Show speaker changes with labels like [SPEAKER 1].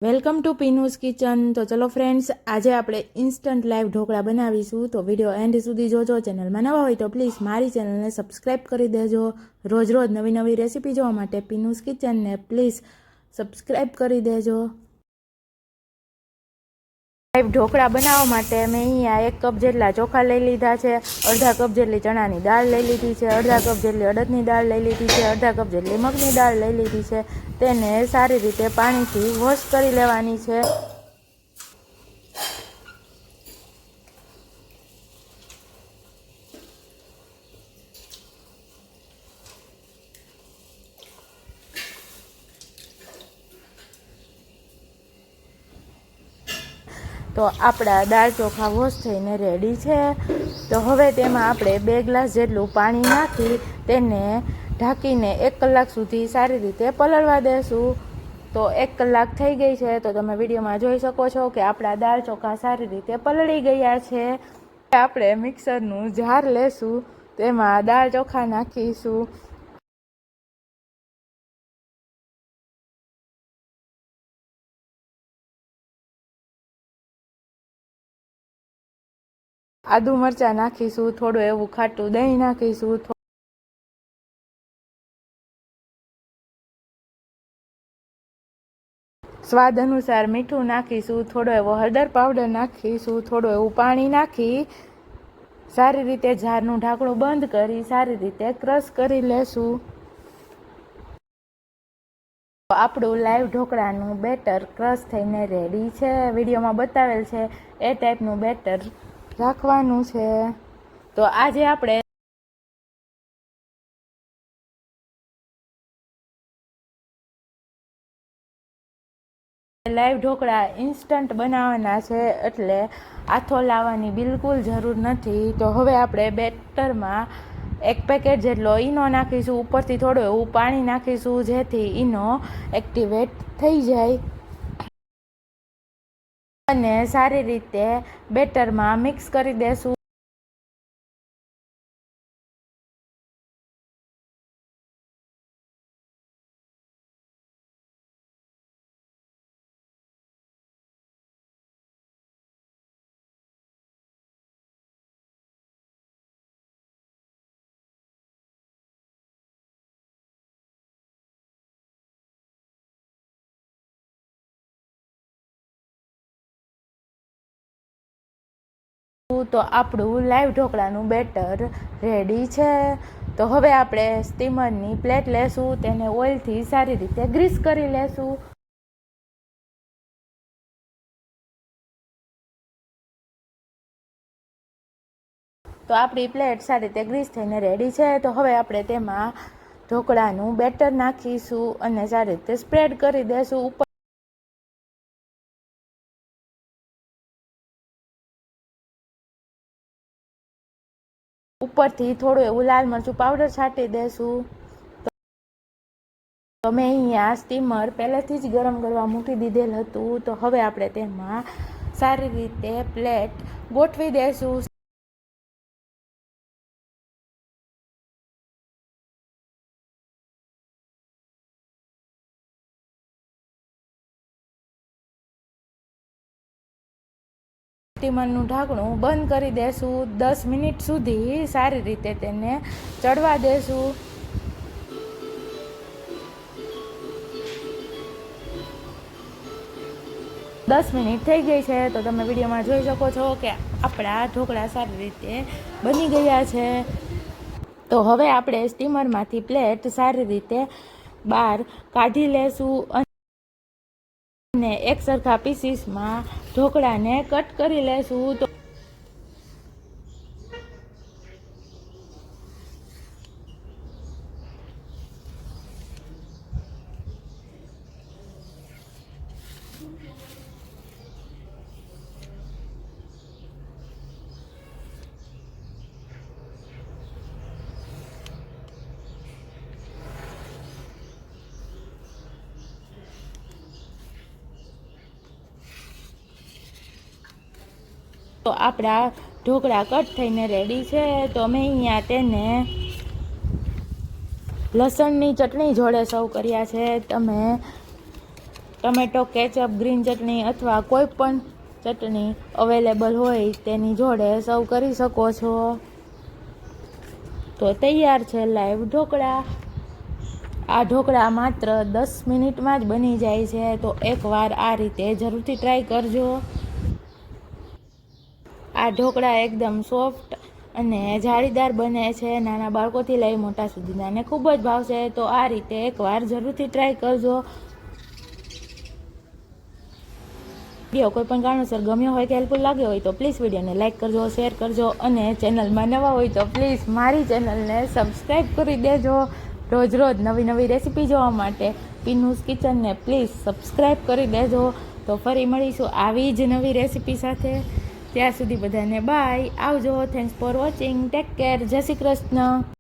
[SPEAKER 1] Welcome to પીનુસ kitchen. તો ચલો friends, આજે આપણે ઇન્સ્ટન્ટ લાઈવ ઢોકળા બનાવીશું। તો વિડીયો એન્ડ સુધી જોજો। ચેનલમાં નવા હોય તો પ્લીઝ મારી ચેનલને સબસ્ક્રાઈબ કરી દેજો। રોજ રોજ નવી નવી રેસીપી જોવા માટે પીનુસ કિચનને પ્લીઝ સબસ્ક્રાઈબ કરી દેજો। લાઈવ ઢોકળા બનાવવા માટે મેં અહીંયા 1 કપ જેટલા ચોખા લઈ લીધા છે, અડધા કપ જેટલી ચણાની દાળ લઈ લીધી છે, અડધા કપ જેટલી અડદની દાળ લઈ લીધી છે, અડધા કપ જેટલી મગની દાળ લઈ લીધી છે। તેને સારી રીતે પાણીથી વોશ કરી લેવાની છે। તો આપણા દાળ ચોખા વોશ થઈને રેડી છે। તો હવે તેમાં આપણે 2 ગ્લાસ જેટલું પાણી નાખી તેને ઢાંકીને 1 કલાક સુધી સારી રીતે પલળવા દેશું। તો 1 કલાક થઈ ગઈ છે। તો તમે વિડીયોમાં જોઈ શકો છો કે આપણા દાળ ચોખા સારી રીતે પલળી ગયા છે। આપણે મિક્સરનું જાર લેશું, તેમાં દાળ ચોખા નાખીશું, આદુ મરચાં નાખીશું, થોડું એવું ખાટું દહીં નાખીશું, સ્વાદ અનુસાર મીઠું નાખીશું, થોડો એવો હળદર પાવડર નાખીશું, થોડું એવું પાણી નાખી સારી રીતે જારનું ઢાંકણું બંધ કરી સારી રીતે ક્રશ કરી લેશું। આપણું લાઈવ ઢોકળાનું બેટર ક્રશ થઈને રેડી છે। વિડીયોમાં બતાવેલ છે એ ટાઈપનું બેટર રાખવાનું છે। તો આજે આપણે લાઈવ ઢોકળા ઇન્સ્ટન્ટ બનાવવાના છે, એટલે આથો લાવવાની બિલકુલ જરૂર નથી। તો હવે આપણે બેટરમાં 1 પેકેટ જેટલો ઈનો નાખીશું, ઉપરથી થોડું એવું પાણી નાખીશું જેથી ઈનો એક્ટિવેટ થઈ જાય અને સારી રીતે બેટરમાં મિક્સ કરી દેશું। તો આપણું લાઈવ ઢોકળાનું બેટર રેડી છે। તો હવે આપણે સ્ટીમરની પ્લેટ લેશું, તેને ઓઇલથી સારી રીતે ગ્રીસ કરી લેશું। તો આપણી પ્લેટ સારી રીતે ગ્રીસ થઈને રેડી છે। તો હવે આપણે તેમાં ઢોકળાનું બેટર નાખીશું અને સારી રીતે સ્પ્રેડ કરી દેશું। ઉપરથી થોડું એવું લાલ મરચું પાવડર છાંટી દેશું। તો મેં અહીંયા સ્ટીમર પહેલેથી જ ગરમ કરવા મૂકી દીધેલ હતું। તો હવે આપણે તેમાં સારી રીતે પ્લેટ ગોઠવી દેશું। સ્ટીમરનું ઢાંકણું બંધ કરી દેશું। 10 મિનિટ સુધી સારી રીતે તેને ચડવા દેશું। દસ મિનિટ થઈ ગઈ છે। તો તમે વિડીયોમાં જોઈ શકો છો કે આપણા ઢોકળા સારી રીતે બની ગયા છે। તો હવે આપણે સ્ટીમરમાંથી પ્લેટ સારી રીતે બહાર કાઢી લેશું અને એક સરખા પીસીસમાં ઢોકળાને કટ કરી લેશું। તો આપણા ઢોકળા કટ થઈને રેડી છે। તો મેં અહીંયા તેને લસણની ચટણી જોડે સર્વ કર્યા છે। તમે ટમેટો કેચઅપ, ગ્રીન ચટણી અથવા કોઈ પણ ચટણી અવેલેબલ હોય તેની જોડે સર્વ કરી શકો છો. તો તૈયાર છે લાઈવ ઢોકળા. આ ઢોકળા માત્ર 10 મિનિટમાં જ બની જાય છે. તો એકવાર આ રીતે જરૂરથી ટ્રાય કરજો. આ ઢોકળા એકદમ સોફ્ટ અને જાળીદાર બને છે. નાના બાળકોથી લઈ મોટા સુધીનાને ખૂબ જ ભાવશે. તો આ રીતે એકવાર જરૂરથી ટ્રાય કરજો. વિડીયો કોઈ પણ કારણોસર ગમ્યો હોય કે હેલ્પફુલ લાગ્યો હોય તો પ્લીઝ વિડીયોને લાઇક કરજો, શેર કરજો અને ચેનલમાં નવા હોય તો પ્લીઝ મારી ચેનલને સબસ્ક્રાઈબ કરી દેજો. રોજ રોજ નવી નવી રેસીપી જોવા માટે પીનુસ કિચનને પ્લીઝ સબસ્ક્રાઈબ કરી દેજો. તો ફરી મળીશું આવી જ નવી રેસીપી સાથે. ત્યાં સુધી બધાને બાય, આવજો. Thanks for watching. Take care. જય શ્રી કૃષ્ણ.